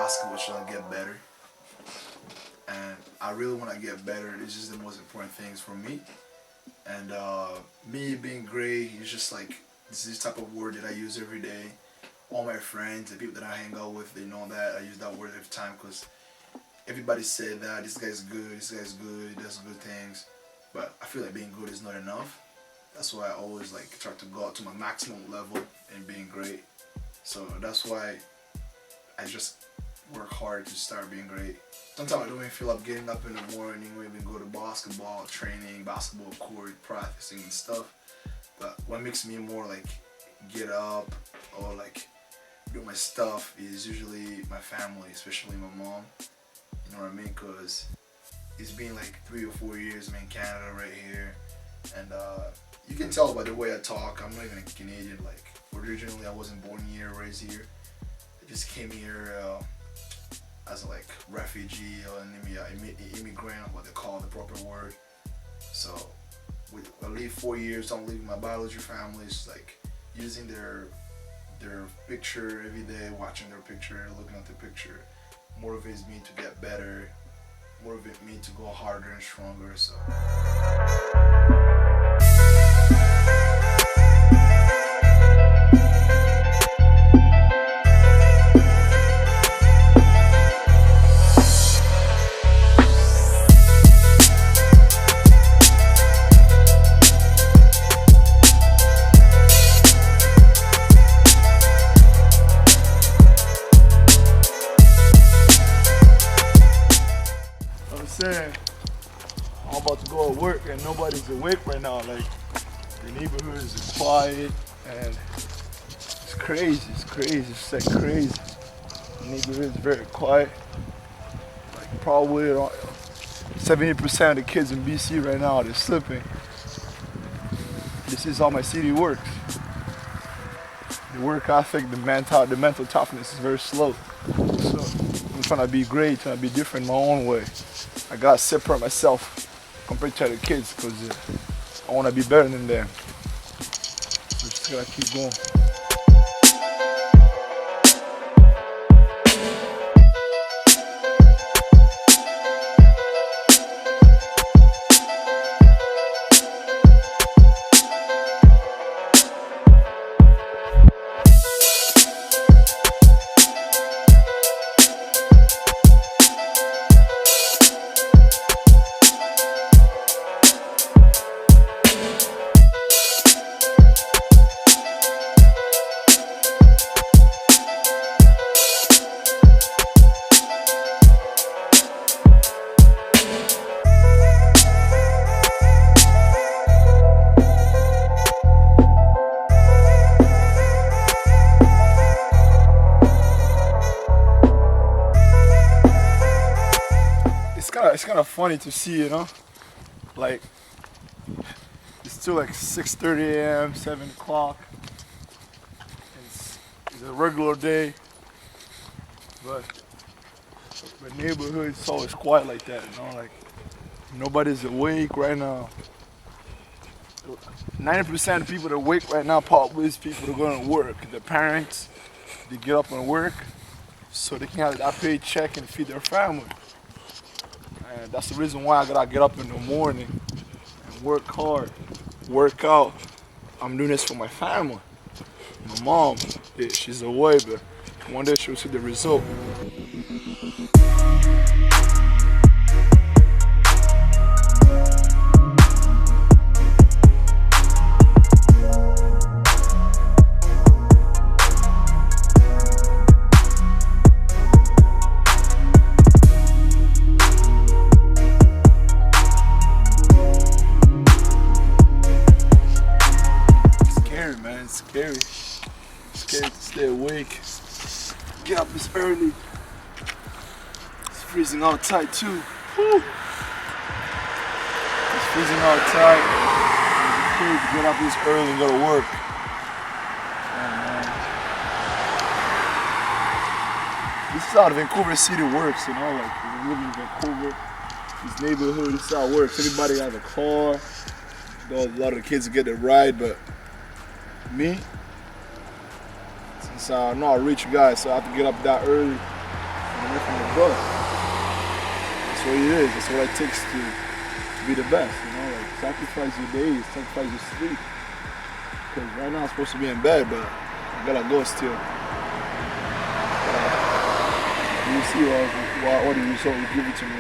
basketball, trying to get better. And I really want to get better. It's just the most important things for me. And me being great is just like this type of word that I use every day. All my friends, the people that I hang out with, they know that I use that word every time because everybody said that this guy's good, he does good things. But I feel like being good is not enough. That's why I always like try to go out to my maximum level in being great. So that's why I just work hard to start being great. Sometimes I don't even feel like getting up in the morning or even go to basketball training, basketball court, practicing and stuff. But what makes me more like get up or like do my stuff is usually my family, especially my mom. You know what I mean? Because it's been like 3 or 4 years I'm in Canada right here. And you can tell by the way I talk, I'm not even a Canadian. Like originally I wasn't born here, raised here. I just came here as a like refugee or an immigrant, what they call the proper word. So I live 4 years, I'm leaving my biology families, like using their picture every day, watching their picture, looking at the picture, motivates me to get better, motivates me to go harder and stronger. So. I'm about to go to work and nobody's awake right now. Like the neighborhood is quiet and it's crazy. It's like crazy. The neighborhood is very quiet. Like probably 70% of the kids in BC right now they're sleeping. This is how my city works. The work ethic, the mental toughness is very slow. So I'm trying to be great, trying to be different in my own way. I gotta separate myself compared to the kids because I want to be better than them. So just gotta keep going. It's kind of funny to see, you know, like it's still like 6:30 a.m., 7 o'clock. It's a regular day, but the neighborhood is always quiet like that, you know, like nobody's awake right now. 90% of people that are awake right now probably is people that are going to work. The parents, they get up and work so they can have that paycheck and feed their family. And that's the reason why I gotta get up in the morning and work hard, work out. I'm doing this for my family. My mom, she's away, but one day she'll see the result. Scary to stay awake. Get up this early. It's freezing outside too. Whew. It's freezing outside. It's crazy to get up this early and go to work. This is how Vancouver City works, you know, like we live in Vancouver. This neighborhood, this is how it works. Everybody has a car. A lot of the kids get a ride, but me, since I'm not a rich guy, so I have to get up that early. And bust. That's what it is. That's what it takes to be the best. Like sacrifice your days, sacrifice your sleep. Because right now I'm supposed to be in bed, but I gotta go still. You see what the result will give it to me.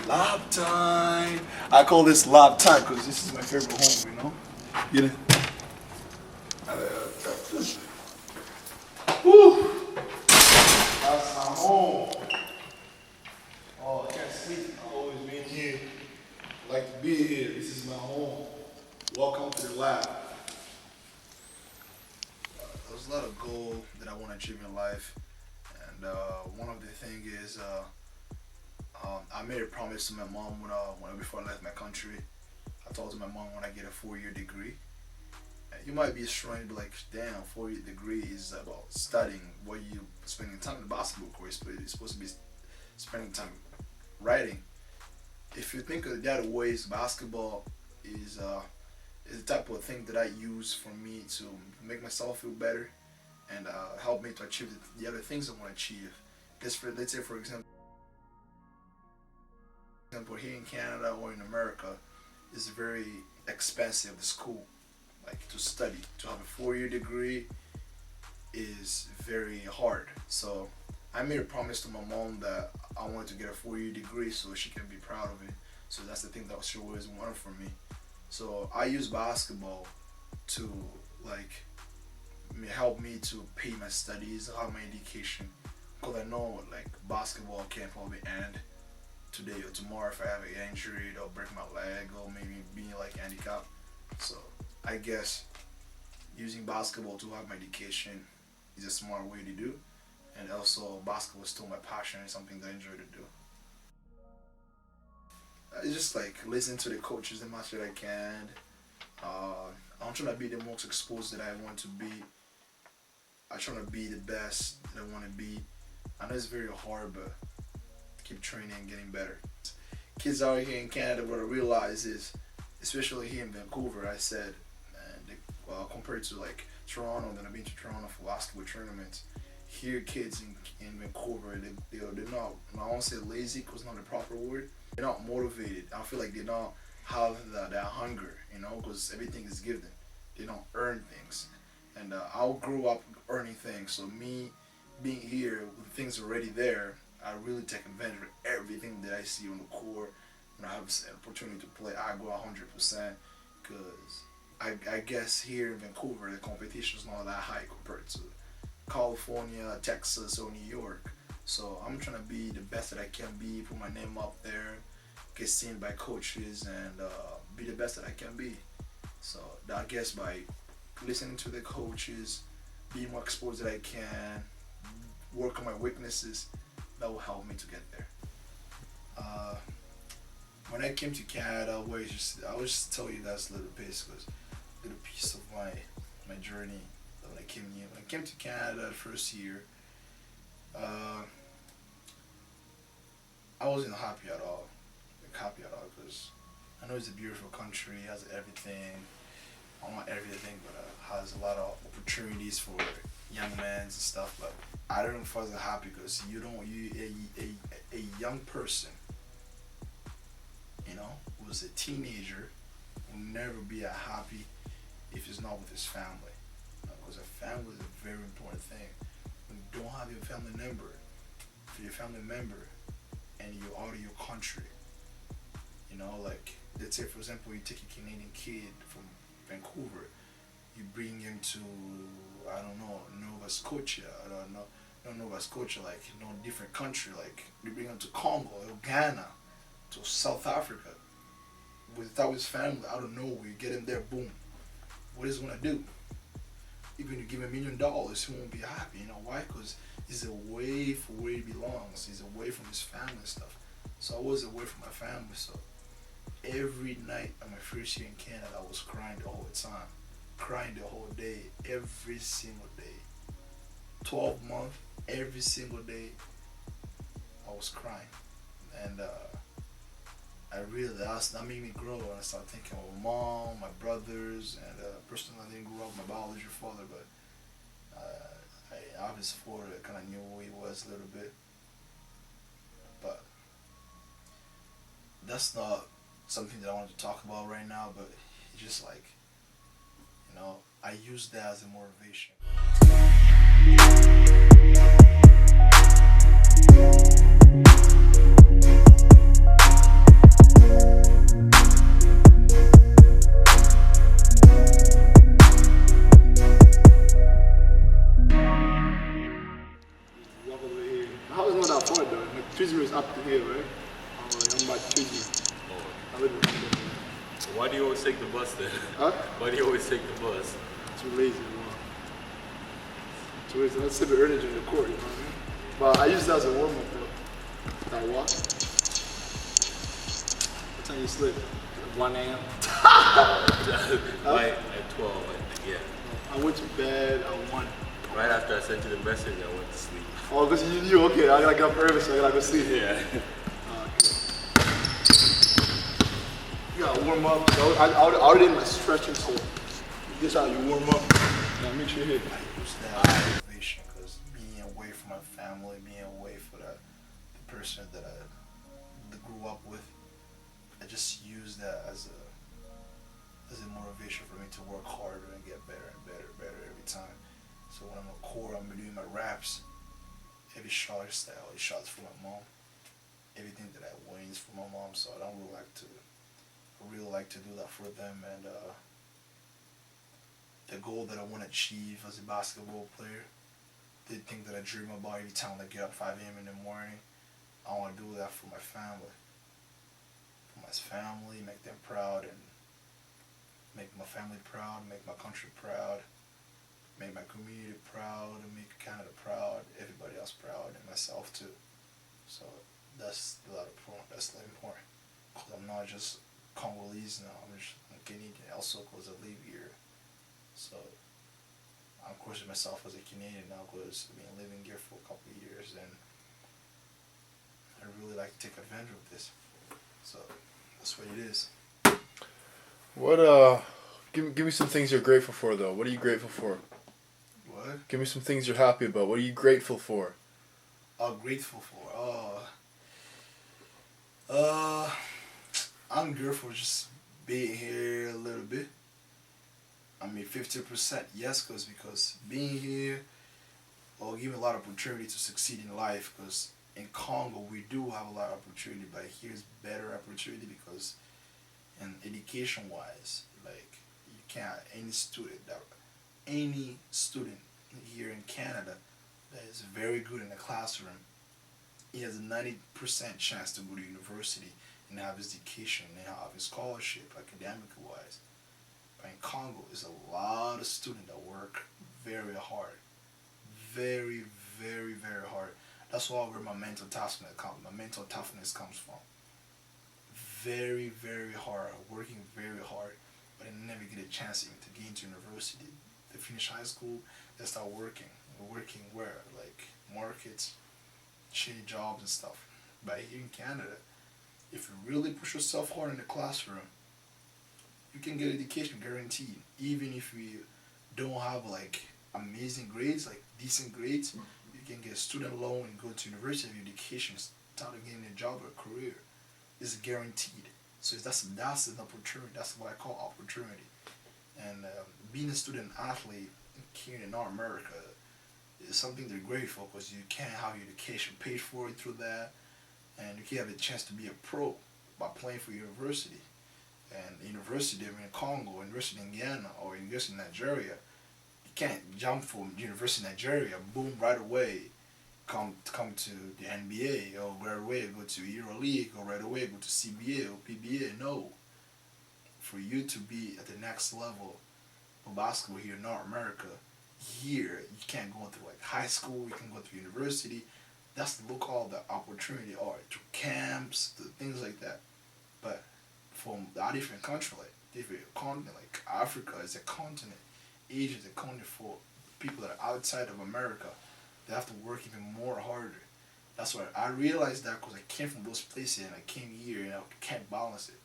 Lab time. I call this lab time because this is my favorite home, Get it? Woo! That's my home. Oh, I can't sleep. I've always been here. I like to be here. This is my home. Welcome to the lab. There's a lot of goals that I want to achieve in life, and one of the things is I made a promise to my mom before I left my country. I told my mom when I get a 4-year degree. And you might be strange, but like, damn, 4-year degree is about studying what you spending time in the basketball course, but it's supposed to be spending time writing. If you think of that ways, basketball is the type of thing that I use for me to make myself feel better and help me to achieve the other things I want to achieve. Let's say, for example, here in Canada or in America, it's very expensive, the school, like to study. To have a 4-year degree is very hard. So I made a promise to my mom that I wanted to get a 4-year degree so she can be proud of it. So that's the thing that she always wanted from me. So I use basketball to help me to pay my studies, have my education. Because I know basketball can't probably end today or tomorrow if I have an injury or break my leg or maybe being handicapped. So I guess using basketball to have my education is a smart way to do, and also basketball is still my passion and something that I enjoy to do. I just listen to the coaches as much as I can. I'm trying to be the most exposed that I want to be. I'm trying to be the best that I want to be. I know it's very hard, but keep training and getting better. Kids out here in Canada, what I realize is, especially here in Vancouver, I said, compared to Toronto, then I've been to Toronto for basketball tournaments. Here, kids in Vancouver, they're not, I won't say lazy because it's not the proper word. They're not motivated. I feel like they don't have that hunger, because everything is given. They don't earn things. And I grew up earning things, so me being here with things already there, I really take advantage of everything that I see on the court. When I have an opportunity to play, I go 100% because I guess here in Vancouver, the competition is not that high compared to California, Texas, or New York. So I'm trying to be the best that I can be, put my name up there, get seen by coaches, and be the best that I can be. So I guess by listening to the coaches, being more exposed that I can, work on my weaknesses, that will help me to get there. When I came to Canada, I will just tell you guys a little piece of my journey when I came here. When I came to Canada the first year, I wasn't happy at all. Because I know it's a beautiful country, it has everything. I want everything, but has a lot of opportunities for young men and stuff. But I don't feel happy because a young person, who's a teenager, will never be happy if he's not with his family. because a family is a very important thing. When you don't have your family member, if you're a family member and you're out of your country, you know, like let's say for example you take a Canadian kid from Vancouver, you bring him to I don't know Nova Scotia, I don't know, not Nova Scotia, like you know different country, like you bring him to Congo or Ghana, to South Africa, without his family, I don't know, you get him there, boom. What is he gonna do? Even if you give him $1 million, he won't be happy. You know why? Because he's away from where he belongs. He's away from his family and stuff. So I was away from my family. So every night of my first year in Canada, I was crying the whole time, crying the whole day, every single day. 12 months, every single day, I was crying, and I realized that made me grow, and I started thinking of my mom, my brothers, and personally I didn't grow up with my biological father, but I obviously for I kind of knew who he was a little bit, but that's not something that I wanted to talk about right now, but it's just like, you know, I use that as a motivation. How is not that far though? Like, Twizy is up to here, right? I'm by Twizy. I live in London. Why do you always take the bus then? Huh? Why do you always take the bus? Too lazy, man. Too lazy. Let's save the energy in the court, you know what I mean? But I use that as a warm up though. That walk. What time you sleep? 1 a.m. Right at 12, I think, yeah. I went to bed at 1. Right after I sent you the message, I went to sleep. Oh, because you knew, okay, I gotta get up early, so I gotta go sleep. Yeah. Okay. You gotta warm up. I already did my stretching, so this how you warm up. Yeah, make sure you hit. I use that as motivation because being away from my family, being away from the person that I grew up with, I just use that as a motivation for me to work harder and get better and better and better every time. So when I'm on court, I'm doing my raps. Every shot is style, every shot's for my mom. Everything that I win is for my mom. So I really like to do that for them. And the goal that I want to achieve as a basketball player, the thing that I dream about every time I get up 5 a.m. in the morning, I want to do that for my family. For my family, make them proud, and make my family proud, make my country proud, make my community proud, and make Canada proud, everybody else proud, and myself too. So that's a lot important. That's important. Because I'm not just Congolese now. I'm Canadian also because I live here. So I'm questioning myself as a Canadian now because I've been living here for a couple of years, and I really like to take advantage of this. So that's what it is. What give me some things you're grateful for though. What are you grateful for? What? Give me some things you're happy about. What are you grateful for? Grateful for. I'm grateful for just being here a little bit. I mean, 50% yes, because being here will give me a lot of opportunity to succeed in life. Because in Congo we do have a lot of opportunity, but here's better opportunity because, in education wise, like you can't any student here in Canada that is very good in the classroom, he has a 90% chance to go to university and have his education and have his scholarship academic wise. But in Congo, there's a lot of students that work very hard. Very, very, very hard. That's where my mental toughness comes from. Very, very hard, working very hard, but I never get a chance even to get into university. They finish high school, they start working. Working where? Like markets, shitty jobs and stuff. But here in Canada, if you really push yourself hard in the classroom, you can get education guaranteed. Even if you don't have like amazing grades, like decent grades, you can get a student loan and go to university of education, start getting a job or a career. It's guaranteed. So that's an opportunity. That's what I call opportunity. And being a student athlete here in North America, is something they're grateful because you can't have your education paid for through that, and you can have a chance to be a pro by playing for university. And university in Congo, university in Ghana, or university in Nigeria, you can't jump from university in Nigeria, boom, right away, come to the NBA, or right away go to EuroLeague, or right away go to CBA or PBA. No, for you to be at the next level of basketball here in North America, here you can't go through like high school, you can go to university. That's look all the opportunity are to camps, to things like that. But from a different country, like different continent, like Africa is a continent, Asia is a continent for people that are outside of America. They have to work even more harder. That's why I realized that because I came from those places and I came here and I can't balance it.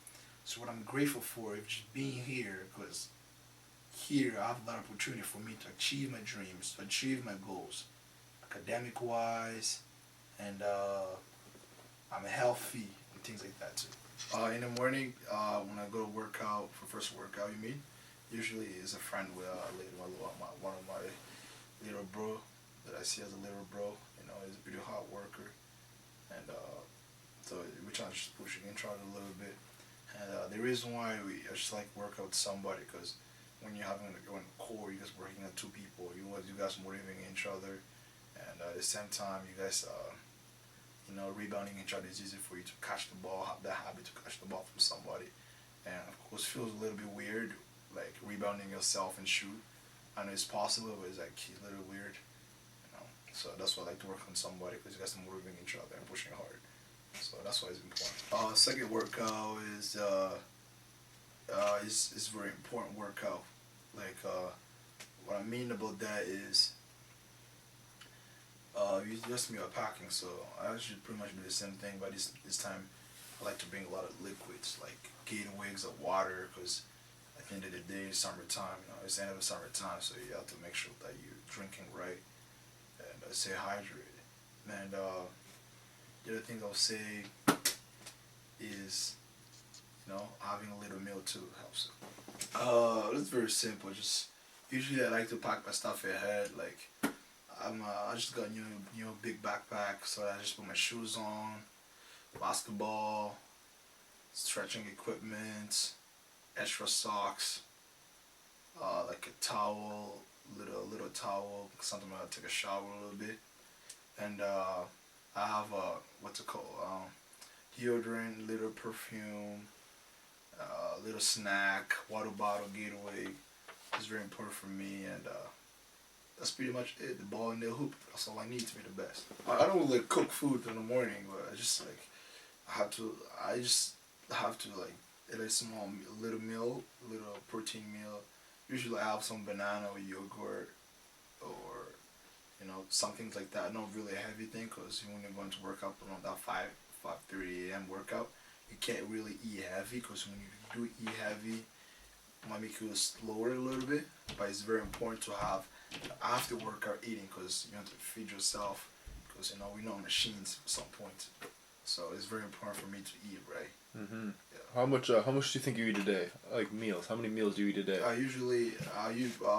So what I'm grateful for is just being here because here I have a lot of opportunity for me to achieve my dreams, to achieve my goals, academic wise, and I'm healthy and things like that too. In the morning, when I go to workout, for first workout, you mean? Usually is a friend with one of my little bro that I see as a little bro. You know, he's a pretty hard worker, and so we try to just push each other a little bit. And the reason why I just like work out with somebody because when you're having a core, you're just working on two people. You guys motivating each other, and at the same time, you guys. Rebounding each other is easy for you to catch the ball, have that habit to catch the ball from somebody. And of course, it feels a little bit weird, like rebounding yourself and shoot. I know it's possible, but it's like a little weird, So that's why I like to work on somebody because you guys are motivating each other and pushing hard. So that's why it's important. Second workout is very important workout. Like what I mean about that is. You just me packing, so I should pretty much do the same thing. But this time, I like to bring a lot of liquids, like Gatorades or water, because at the end of the day, it's summertime. It's the end of the summertime, so you have to make sure that you're drinking right and stay hydrated. And the other thing I'll say is, having a little meal too helps. It's very simple. Just usually I like to pack my stuff ahead, like. I just got a new big backpack, so I just put my shoes on, basketball, stretching equipment, extra socks, like a towel, little towel, something I take a shower a little bit, and I have what's it called, deodorant, little perfume, little snack, water bottle, Gatorade. It's very important for me, and that's pretty much it. The ball in the hoop. That's all I need to be the best. I don't really cook food in the morning, but I just have to eat a small little meal, little protein meal. Usually I have some banana or yogurt, or something like that. Not really a heavy thing, because when you're going to work out around that 5:30 a.m. workout, you can't really eat heavy, because when you do eat heavy, it might make you slower a little bit. But it's very important to have after workout eating, because you have to feed yourself, because we're not machines at some point. So it's very important for me to eat right. Mm-hmm. Yeah. How much do you think you eat a day? Like meals. How many meals do you eat a day? I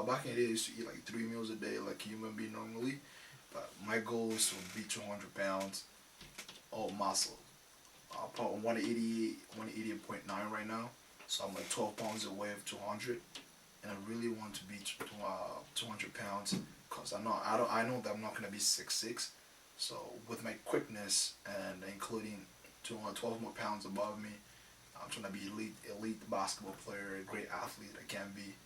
back in the day I used to eat like 3 meals a day, like a human being normally. But my goal is to be 200 pounds, all muscle. I'm probably 188.9 right now. So I'm like 12 pounds away of 200. And I really want to be 200 pounds, because I know that I'm not gonna be 6'6". So with my quickness and including 12 more pounds above me, I'm trying to be elite basketball player, a great athlete I can be.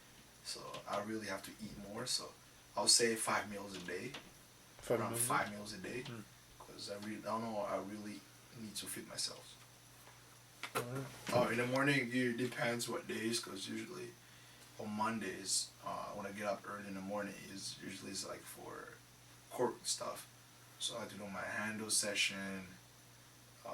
So I really have to eat more. So I'll say 5 meals a day, around 5 meals a day, because I really need to feed myself. In the morning, it depends what days, because usually on Mondays, when I get up early in the morning, it's like for court stuff. So I have to do my handle session, a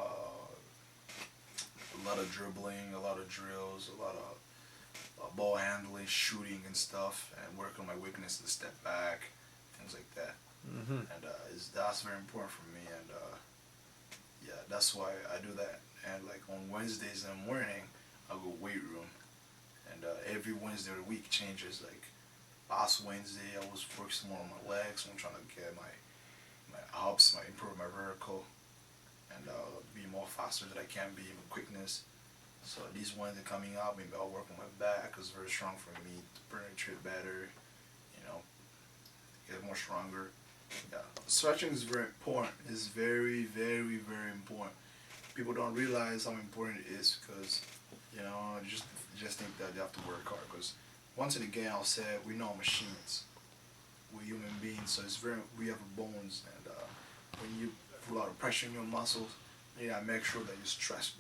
lot of dribbling, a lot of drills, a lot of ball handling, shooting and stuff, and work on my weakness to step back, things like that. Mm-hmm. And that's very important for me, and that's why I do that. And like on Wednesdays in the morning, I go weight room. And every Wednesday of the week changes. Like last Wednesday I was focusing more on my legs. I'm trying to get my abs, improve my vertical, and be more faster than I can be with quickness. So these Wednesday coming up, maybe I'll work on my back because it's very strong for me to penetrate better. You know, get more stronger. Yeah, stretching is very important. It's very, very, very important. People don't realize how important it is because, just think that they have to work hard. Because once and again, I'll say we know machines. We're human beings, so we have bones, and when you put a lot of pressure in your muscles, you gotta make sure that you stretch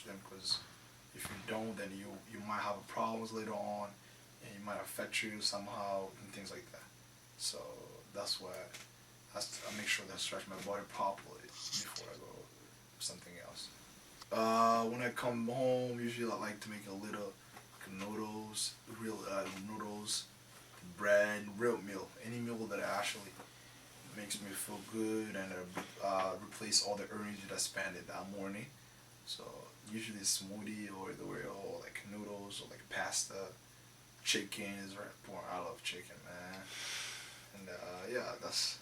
them. Because if you don't, then you might have problems later on, and it might affect you somehow and things like that. So that's why I make sure that I stretch my body properly before I go something else. When I come home, usually I like to make a little noodles, real noodles, bread, real meal. Any meal that actually makes me feel good and replace all the energy that I spent in that morning. So usually a smoothie or like noodles or like pasta. Chicken is very important. I love chicken, man. And yeah, that's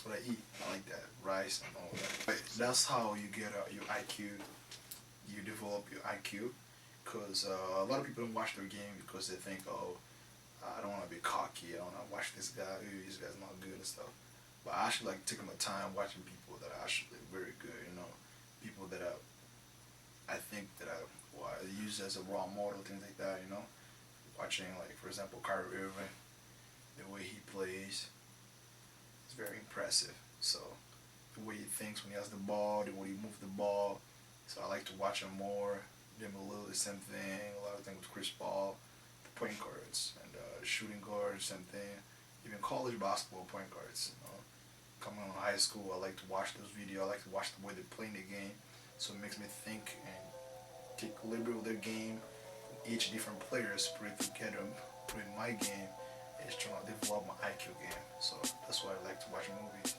what I eat. I like that rice and all that. But that's how you get your IQ. You develop your IQ, because a lot of people don't watch their game because they think, oh, I don't want to be cocky. I don't want to watch this guy. Ooh, this guy's not good and stuff. But I actually like taking my time watching people that are actually very good. People that I think that I use as a role model, things like that. Watching, like, for example, Kyrie Irving, the way he plays. It's very impressive. So the way he thinks when he has the ball, the way he moves the ball. So I like to watch him more. Damian Lillard, the same thing. A lot of things with Chris Paul, the point guards, and shooting guards, same thing. Even college basketball point guards. Coming on high school, I like to watch those videos. I like to watch the way they're playing the game. So it makes me think and take liberty with their game. Each different players put it together, put in my game. It's trying to develop my IQ game. So that's why I like to watch movies.